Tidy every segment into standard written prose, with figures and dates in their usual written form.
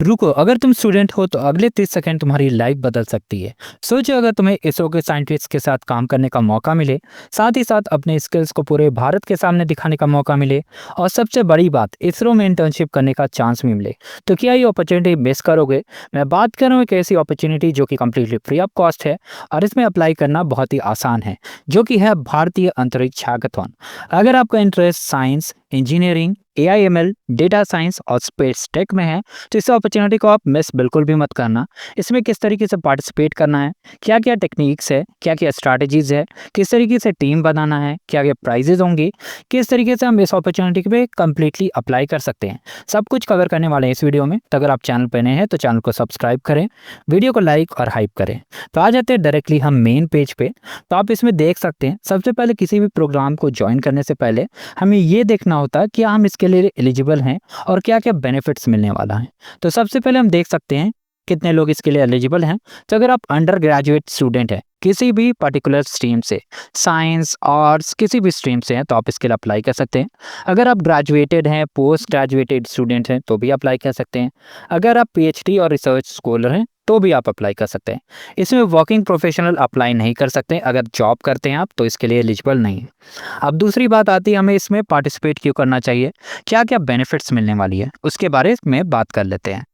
रुको, अगर तुम स्टूडेंट हो तो अगले 30 सेकंड तुम्हारी लाइफ बदल सकती है। सोचो अगर तुम्हें इसरो के साइंटिस्ट के साथ काम करने का मौका मिले, साथ ही साथ अपने स्किल्स को पूरे भारत के सामने दिखाने का मौका मिले, और सबसे बड़ी बात इसरो में इंटर्नशिप करने का चांस भी मिले, तो क्या ये अपॉर्चुनिटी मिस करोगे? मैं बात कर रहा हूँ एक ऐसी अपॉर्चुनिटी जो कि कम्प्लीटली फ्री ऑफ कॉस्ट है और इसमें अप्लाई करना बहुत ही आसान है, जो कि है भारतीय अंतरिक्ष हैकाथॉन। अगर आपका interest science, engineering, AI/ML, data science और स्पेस टेक में है, तो इस अपॉर्चुनिटी को आप मिस बिल्कुल भी मत करना। इसमें किस तरीके से पार्टिसिपेट करना है, क्या क्या टेक्निक्स है, क्या क्या स्ट्रैटेजीज है, किस तरीके से टीम बनाना है, क्या क्या प्राइजेज होंगे, किस तरीके से हम इस अपॉर्चुनिटी पे कम्प्लीटली अप्लाई कर सकते हैं, सब कुछ कवर करने वाले हैं इस वीडियो में। तो अगर आप चैनल पर नए हैं तो चैनल को सब्सक्राइब करें, वीडियो को लाइक और हाइप करें। तो आ जाते हैं डायरेक्टली हम मेन पेज पे। तो आप इसमें देख सकते हैं, सबसे पहले किसी भी प्रोग्राम को ज्वाइन करने से पहले हमें ये देखना होता है कि हम इसके लिए एलिजिबल हैं और क्या क्या बेनिफिट्स मिलने वाला है। तो सबसे पहले हम देख सकते हैं कितने लोग इसके लिए एलिजिबल हैं। तो अगर आप अंडर ग्रेजुएट स्टूडेंट हैं किसी भी पर्टिकुलर स्ट्रीम से, साइंस, आर्ट्स, किसी भी स्ट्रीम से हैं, तो आप इसके लिए अप्लाई कर सकते हैं। अगर आप ग्रेजुएटेड हैं, पोस्ट ग्रेजुएटेड स्टूडेंट हैं, तो भी अप्लाई कर सकते हैं। अगर आप PhD और रिसर्च स्कॉलर हैं तो भी आप अप्लाई कर सकते हैं। इसमें वर्किंग प्रोफेशनल अप्लाई नहीं कर सकते। अगर जॉब करते हैं आप तो इसके लिए एलिजिबल नहीं है। अब दूसरी बात आती है हमें इसमें पार्टिसिपेट क्यों करना चाहिए, क्या क्या बेनिफिट्स मिलने वाली है, उसके बारे में बात कर लेते हैं।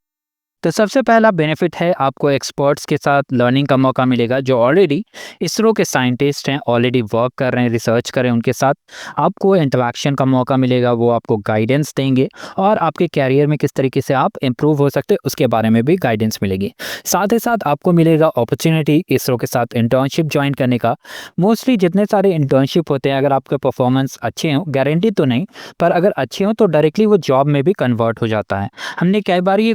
तो सबसे पहला बेनिफिट है आपको एक्सपर्ट्स के साथ लर्निंग का मौका मिलेगा, जो ऑलरेडी इसरो के साइंटिस्ट हैं, ऑलरेडी वर्क कर रहे हैं, रिसर्च कर रहे हैं, उनके साथ आपको इंटरेक्शन का मौका मिलेगा। वो आपको गाइडेंस देंगे और आपके कैरियर में किस तरीके से आप इम्प्रूव हो सकते हैं उसके बारे में भी गाइडेंस मिलेगी। साथ ही साथ आपको मिलेगा अपॉर्चुनिटी इसरो के साथ इंटर्नशिप ज्वाइन करने का। मोस्टली जितने सारे इंटर्नशिप होते हैं, अगर आपके परफॉर्मेंस अच्छे हों, गारंटी तो नहीं, पर अगर अच्छे हों तो डायरेक्टली वो जॉब में भी कन्वर्ट हो जाता है। हमने कई बार ये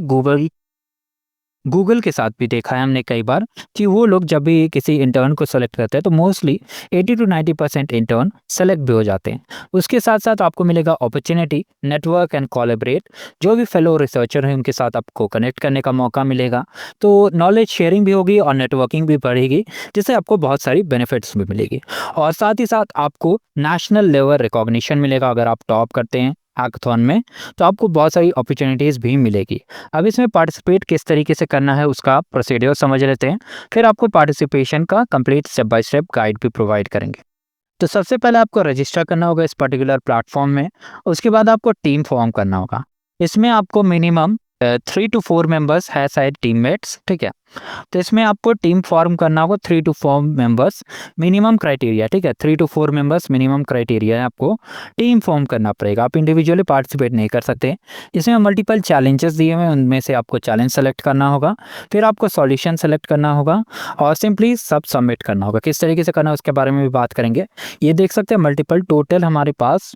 गूगल के साथ भी देखा है हमने कई बार कि वो लोग जब भी किसी इंटर्न को सेलेक्ट करते हैं तो मोस्टली 80 to 90% इंटर्न सेलेक्ट भी हो जाते हैं। उसके साथ साथ आपको मिलेगा अपॉर्चुनिटी नेटवर्क एंड कोलैबोरेट, जो भी फेलो रिसर्चर हैं उनके साथ आपको कनेक्ट करने का मौका मिलेगा। तो नॉलेज शेयरिंग भी होगी और नेटवर्किंग भी बढ़ेगी, जिससे आपको बहुत सारी बेनिफिट्स भी मिलेगी। और साथ ही साथ आपको नेशनल लेवल रिकॉग्निशन मिलेगा। अगर आप टॉप करते हैं हैकाथॉन में तो आपको बहुत सारी अपॉर्चुनिटीज़ भी मिलेगी। अब इसमें पार्टिसिपेट किस तरीके से करना है उसका प्रोसीड्योर समझ लेते हैं, फिर आपको पार्टिसिपेशन का complete step by step guide भी प्रोवाइड करेंगे। तो सबसे पहले आपको रजिस्टर करना होगा इस पर्टिकुलर प्लेटफॉर्म में। उसके बाद आपको टीम फॉर्म करना होगा। इसमें आपको मिनिमम 3 to 4 मेंबर्स है शायद टीममेट्स, ठीक है। तो इसमें आपको टीम फॉर्म करना होगा 3 to 4 मेंबर्स मिनिमम क्राइटेरिया, ठीक है। 3 to 4 मेंबर्स मिनिमम क्राइटेरिया है, आपको टीम फॉर्म करना पड़ेगा। आप इंडिविजुअली पार्टिसिपेट नहीं कर सकते। इसमें मल्टीपल चैलेंजेस दिए हुए हैं, उनमें से आपको चैलेंज सेलेक्ट करना होगा, फिर आपको सॉल्यूशन सेलेक्ट करना होगा और सिंपली सब सबमिट करना होगा। किस तरीके से करना है उसके बारे में भी बात करेंगे। ये देख सकते हैं मल्टीपल, टोटल हमारे पास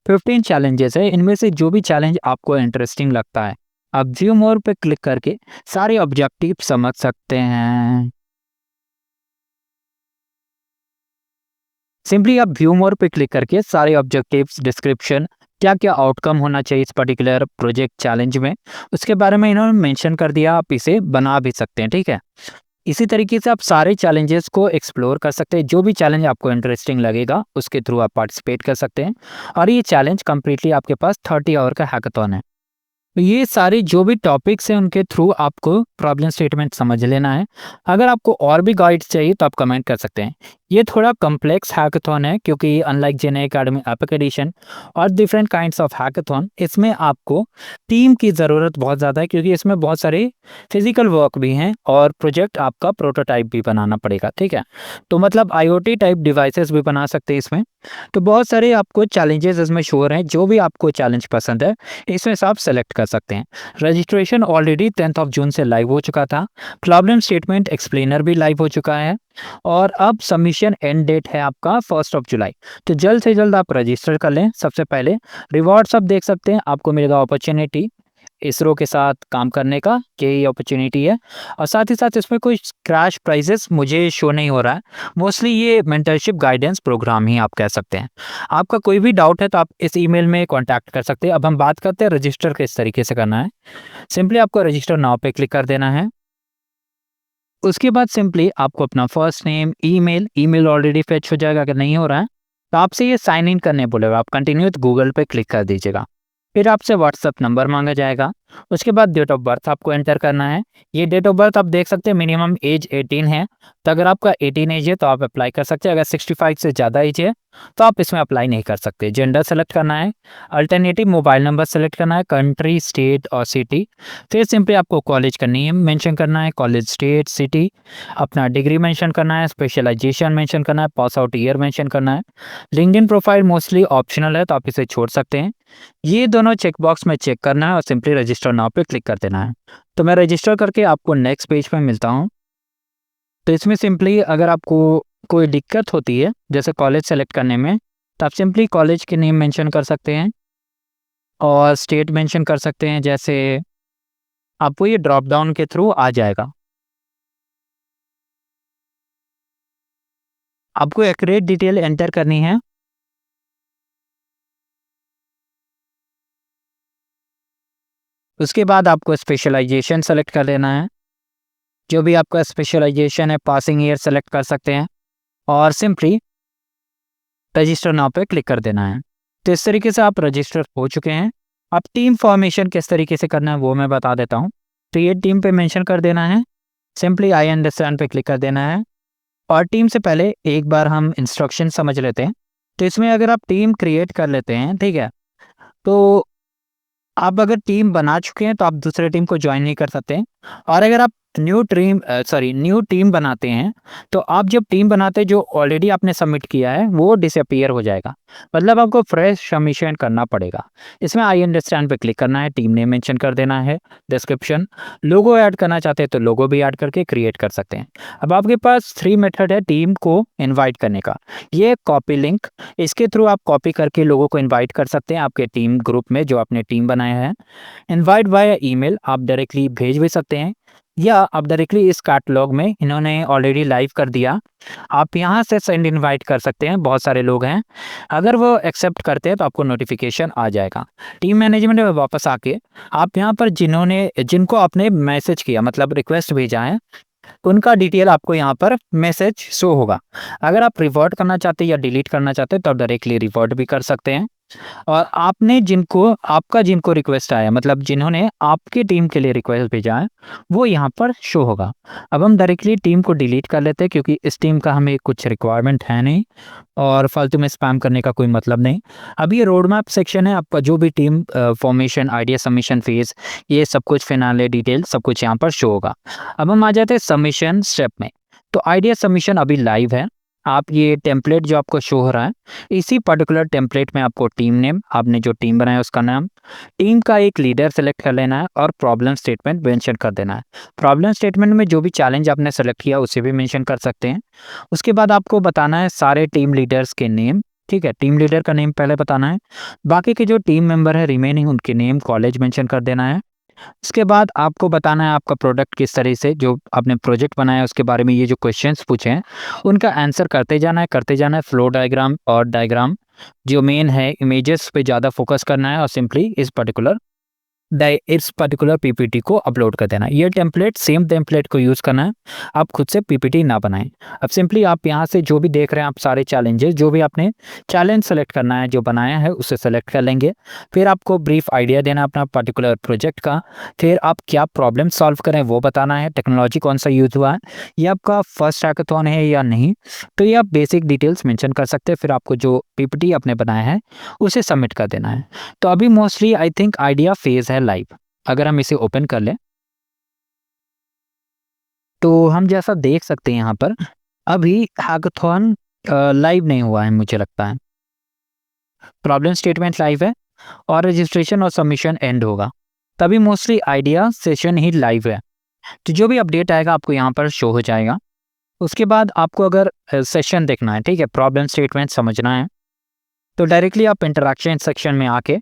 15 चैलेंजेस है। इनमें से जो भी चैलेंज आपको इंटरेस्टिंग लगता है आप व्यू मोर पे क्लिक करके सारे ऑब्जेक्टिव समझ सकते हैं। सिंपली आप व्यू मोर पे क्लिक करके सारे ऑब्जेक्टिव्स, डिस्क्रिप्शन, क्या क्या आउटकम होना चाहिए इस पर्टिकुलर प्रोजेक्ट चैलेंज में, उसके बारे में इन्होंने मेंशन कर दिया। आप इसे बना भी सकते हैं, ठीक है। इसी तरीके से आप सारे चैलेंजेस को एक्सप्लोर कर सकते हैं। जो भी चैलेंज आपको इंटरेस्टिंग लगेगा उसके थ्रू आप पार्टिसिपेट कर सकते हैं। और ये चैलेंज कंप्लीटली आपके पास 30 आवर का हैकाथॉन है। तो ये सारे जो भी टॉपिक्स हैं उनके थ्रू आपको प्रॉब्लम स्टेटमेंट समझ लेना है। अगर आपको और भी गाइड्स चाहिए तो आप कमेंट कर सकते हैं। ये थोड़ा कम्प्लेक्स हैकाथॉन है क्योंकि अनलाइक जेने एकेडमी एपिक एडिशन और डिफरेंट काइंड्स ऑफ हैकाथॉन, इसमें आपको टीम की ज़रूरत बहुत ज़्यादा है, क्योंकि इसमें बहुत सारे फिजिकल वर्क भी हैं और प्रोजेक्ट आपका प्रोटोटाइप भी बनाना पड़ेगा, ठीक है। तो मतलब IoT टाइप डिवाइसेस भी बना सकते हैं इसमें। तो बहुत सारे आपको चैलेंजेस इसमें शो हो रहे हैं। जो भी आपको चैलेंज पसंद है इसमें से आप सेलेक्ट कर सकते हैं। Registration already 10th of June से लाइव हो चुका था। प्रॉब्लम स्टेटमेंट एक्सप्लेनर भी लाइव हो चुका है और अब सबमिशन एंड डेट है आपका 1 July। तो जल्द से जल्द आप रजिस्टर कर लें। सबसे पहले रिवॉर्ड्स आप देख सकते हैं, आपको मिलेगा अपॉर्चुनिटी इसरो के साथ काम करने का, ये अपॉर्चुनिटी है। और साथ ही साथ इसमें कोई क्रैश प्राइजेस मुझे शो नहीं हो रहा है। मोस्टली ये मेंटरशिप गाइडेंस प्रोग्राम ही आप कह सकते हैं। आपका कोई भी डाउट है तो आप इस ईमेल में कांटेक्ट कर सकते हैं। अब हम बात करते हैं रजिस्टर किस तरीके से करना है। सिंपली आपको रजिस्टर नाउ पे क्लिक कर देना है। उसके बाद सिंपली आपको अपना first name, email already fetch हो जाएगा। अगर नहीं हो रहा है तो आपसे ये साइन इन करने बोलेगा, आप कंटिन्यू विद गूगल पे क्लिक कर दीजिएगा। फिर आपसे व्हाट्सअप नंबर मांगा जाएगा। उसके बाद डेट ऑफ बर्थ आपको एंटर करना है। ये डेट ऑफ बर्थ आप देख सकते हैं मिनिमम एज 18 है, तो अगर आपका 18 एज है तो आप अप्लाई कर सकते हैं। अगर 65 से ज़्यादा एज है तो आप इसमें अप्लाई नहीं कर सकते। जेंडर सेलेक्ट करना है, अल्टरनेटिव मोबाइल नंबर सेलेक्ट करना है, कंट्री, स्टेट और सिटी। फिर सिंपली आपको कॉलेज का नेम मेंशन करना है, कॉलेज, स्टेट, सिटी, अपना डिग्री मेंशन करना है, स्पेशलाइजेशन मेंशन करना है, पास आउट ईयर मेंशन करना है। लिंक्डइन प्रोफाइल मोस्टली ऑप्शनल है तो आप इसे छोड़ सकते हैं। ये दोनों चेकबॉक्स में चेक करना है और सिंपली रजिस्टर नाउ पे क्लिक कर देना है। तो मैं रजिस्टर करके आपको नेक्स्ट पेज पे मिलता हूँ। तो इसमें सिंपली अगर आपको कोई दिक्कत होती है जैसे कॉलेज सेलेक्ट करने में, तो आप सिंपली कॉलेज के नेम मेंशन कर सकते हैं और स्टेट मेंशन कर सकते हैं। जैसे आपको ये ड्रॉप डाउन के थ्रू आ जाएगा। आपको एक्यूरेट डिटेल एंटर करनी है। उसके बाद आपको स्पेशलाइजेशन सेलेक्ट कर लेना है। जो भी आपका स्पेशलाइजेशन है, पासिंग ईयर सेलेक्ट कर सकते हैं और सिंपली रजिस्टर नाउ पे क्लिक कर देना है। तो इस तरीके से आप रजिस्टर हो चुके हैं। अब टीम फॉर्मेशन किस तरीके से करना है वो मैं बता देता हूँ। तो ये टीम पे मेंशन कर देना है, सिंपली आई अंडरस्टैंड पे क्लिक कर देना है। और टीम से पहले एक बार हम इंस्ट्रक्शन समझ लेते हैं। तो इसमें अगर आप टीम क्रिएट कर लेते हैं, ठीक है, तो आप अगर टीम बना चुके हैं तो आप दूसरे टीम को ज्वाइन नहीं कर सकते हैं। और अगर आप न्यू टीम बनाते हैं तो आप जब टीम बनाते हैं जो ऑलरेडी आपने सबमिट किया है वो डिसअपीयर हो जाएगा, मतलब आपको फ्रेश सबमिशन करना पड़ेगा। इसमें आई अंडरस्टैंड पे क्लिक करना है, टीम नेम मेंशन कर देना है, डिस्क्रिप्शन, लोगो ऐड करना चाहते हैं तो लोगो भी ऐड करके क्रिएट कर सकते हैं। अब आपके पास 3 मेथड है टीम को इन्वाइट करने का। ये कॉपी लिंक, इसके थ्रू आप कॉपी करके लोगों को इन्वाइट कर सकते हैं आपके टीम ग्रुप में जो आपने टीम बनाया है। इनवाइट वाया ईमेल आप डायरेक्टली भेज भी सकते हैं या आप डायरेक्टली इस कैटलॉग में इन्होंने ऑलरेडी लाइव कर दिया, आप यहाँ से सेंड इनवाइट कर सकते हैं। बहुत सारे लोग हैं, अगर वो एक्सेप्ट करते हैं तो आपको नोटिफिकेशन आ जाएगा। टीम मैनेजमेंट में वापस आके आप यहाँ पर जिनको आपने मैसेज किया मतलब रिक्वेस्ट भेजा है उनका डिटेल आपको यहाँ पर मैसेज शो होगा। अगर आप रिवर्ट करना चाहते हैं या डिलीट करना चाहते हैं तो आप डायरेक्टली रिवर्ट भी कर सकते हैं। और जिनको रिक्वेस्ट आया मतलब जिन्होंने आपकी टीम के लिए रिक्वेस्ट भेजा है वो यहाँ पर शो होगा। अब हम डायरेक्टली टीम को डिलीट कर लेते हैं क्योंकि इस टीम का हमें कुछ रिक्वायरमेंट है नहीं और फालतू में स्पैम करने का कोई मतलब नहीं। अब ये रोड मैप सेक्शन है, आपका जो भी team formation, idea submission phase, ये सब कुछ फिनाले डिटेल सब कुछ यहाँ पर शो होगा। अब हम आ जाते हैं सबमिशन स्टेप में। तो आइडिया सबमिशन अभी लाइव है। आप ये टेम्पलेट जो आपको शो हो रहा है इसी पर्टिकुलर टेम्पलेट में आपको टीम नेम, आपने जो टीम बनाया उसका नाम, टीम का एक लीडर सेलेक्ट कर लेना है और प्रॉब्लम स्टेटमेंट मेंशन कर देना है। प्रॉब्लम स्टेटमेंट में जो भी चैलेंज आपने सेलेक्ट किया उसे भी मेंशन कर सकते हैं। उसके बाद आपको बताना है सारे टीम लीडर्स के नेम, ठीक है, टीम लीडर का नेम पहले बताना है, बाकी के जो टीम मेंबर है रिमेनिंग उनके नेम, कॉलेज मेंशन कर देना है। इसके बाद आपको बताना है आपका प्रोडक्ट किस तरह से, जो आपने प्रोजेक्ट बनाया उसके बारे में ये जो क्वेश्चंस पूछे हैं उनका आंसर करते जाना है। फ्लो डायग्राम और डायग्राम जो मेन है, इमेजेस पे ज़्यादा फोकस करना है और सिंपली इस पर्टिकुलर पीपीटी को अपलोड कर देना है। ये टेम्पलेट सेम टेम्पलेट को यूज़ करना है, आप खुद से पीपीटी ना बनाएं। अब सिंपली आप यहाँ से जो भी देख रहे हैं आप सारे चैलेंजेस, जो भी आपने चैलेंज सेलेक्ट करना है जो बनाया है उसे सेलेक्ट कर लेंगे। फिर आपको ब्रीफ आइडिया देना अपना पर्टिकुलर प्रोजेक्ट का, फिर आप क्या प्रॉब्लम सॉल्व करें वो बताना है, टेक्नोलॉजी कौन सा यूज़ हुआ है, ये आपका फर्स्ट हैकाथॉन है या नहीं, तो ये आप बेसिक डिटेल्स मेंशन कर सकते हैं। फिर आपको जो पीपीटी आपने बनाया है उसे सबमिट कर देना है। तो अभी mostly I think idea phase है लाइव। अगर हम इसे ओपन कर लें तो हम जैसा देख सकते हैं यहाँ पर अभी हैकाथॉन लाइव नहीं हुआ है, मुझे लगता है प्रॉब्लम स्टेटमेंट लाइव है और रजिस्ट्रेशन और सबमिशन एंड होगा, तभी मोस्टली आइडिया सेशन ही लाइव है। तो जो भी अपडेट आएगा आपको यहाँ पर शो हो जाएगा। उसके बाद आपको अगर सेशन देखना है, ठीक है, प्रॉब्लम स्टेटमेंट समझना है, तो डायरेक्टली आप इंटरेक्शन सेक्शन में आके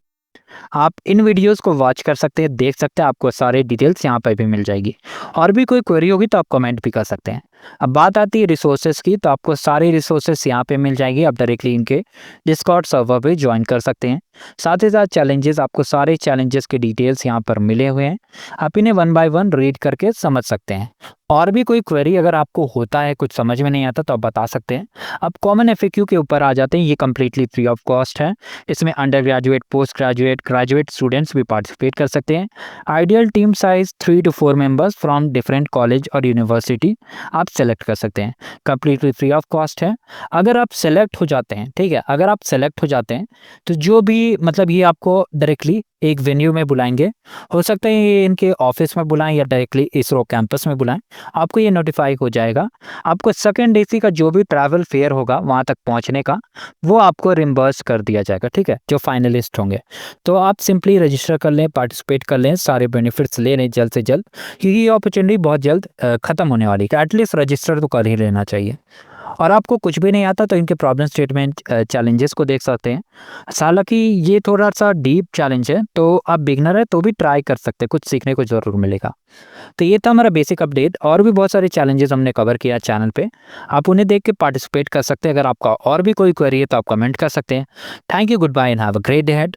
आप इन वीडियोस को वॉच कर सकते हैं, देख सकते हैं, आपको सारे डिटेल्स यहाँ पर भी मिल जाएगी। और भी कोई क्वेरी होगी तो आप कमेंट भी कर सकते हैं। अब बात आती है रिसोर्सेज की, तो आपको सारी रिसोर्सेज यहाँ पे मिल जाएगी। आप डायरेक्टली इनके डिस्कॉर्ड सर्वर पे ज्वाइन कर सकते हैं। साथ ही साथ चैलेंजेस, आपको सारे चैलेंजेस के डिटेल्स यहाँ पर मिले हुए हैं। आप इन्हें वन बाय वन रीड करके समझ सकते हैं। और भी कोई क्वेरी अगर आपको होता है, कुछ समझ में नहीं आता, तो आप बता सकते हैं। अब कॉमन एफएक्यू के ऊपर आ जाते हैं। ये कम्प्लीटली फ्री ऑफ कॉस्ट है। इसमें under graduate, post graduate, graduate students भी पार्टिसिपेट कर सकते हैं। Ideal team size 3 to 4 members from different college और यूनिवर्सिटी आप सेलेक्ट कर सकते हैं। कम्प्लीटली फ्री ऑफ कॉस्ट है। अगर आप सेलेक्ट हो जाते हैं, ठीक है, अगर आप सेलेक्ट हो जाते हैं तो जो भी मतलब ये आपको डायरेक्टली एक वेन्यू में बुलाएंगे। हो सकता है ये इनके ऑफिस में बुलाएं या डायरेक्टली इसरो कैंपस में बुलाएं। आपको ये नोटिफाई हो जाएगा। आपको सेकेंड एसी का जो भी ट्रैवल फेयर होगा वहाँ तक पहुँचने का, वो आपको रिम्बर्स कर दिया जाएगा, ठीक है, जो फाइनलिस्ट होंगे। तो आप सिंपली रजिस्टर कर लें, पार्टिसिपेट कर लें, सारे बेनिफिट्स ले लें जल्द से जल्द, क्योंकि ये अपॉर्चुनिटी बहुत जल्द ख़त्म होने वाली है। एटलीस्ट रजिस्टर तो कर ही लेना चाहिए। और आपको कुछ भी नहीं आता तो इनके प्रॉब्लम स्टेटमेंट, चैलेंजेस को देख सकते हैं। हालांकि ये थोड़ा सा डीप चैलेंज है, तो आप बिगनर है तो भी ट्राई कर सकते हैं, कुछ सीखने को ज़रूर मिलेगा। तो ये था हमारा बेसिक अपडेट। और भी बहुत सारे चैलेंजेस हमने कवर किया चैनल पे, आप उन्हें देख के पार्टिसिपेट कर सकते हैं। अगर आपका और भी कोई क्वेरी है तो आप कमेंट कर सकते हैं। Thank you, good bye and have a great day head.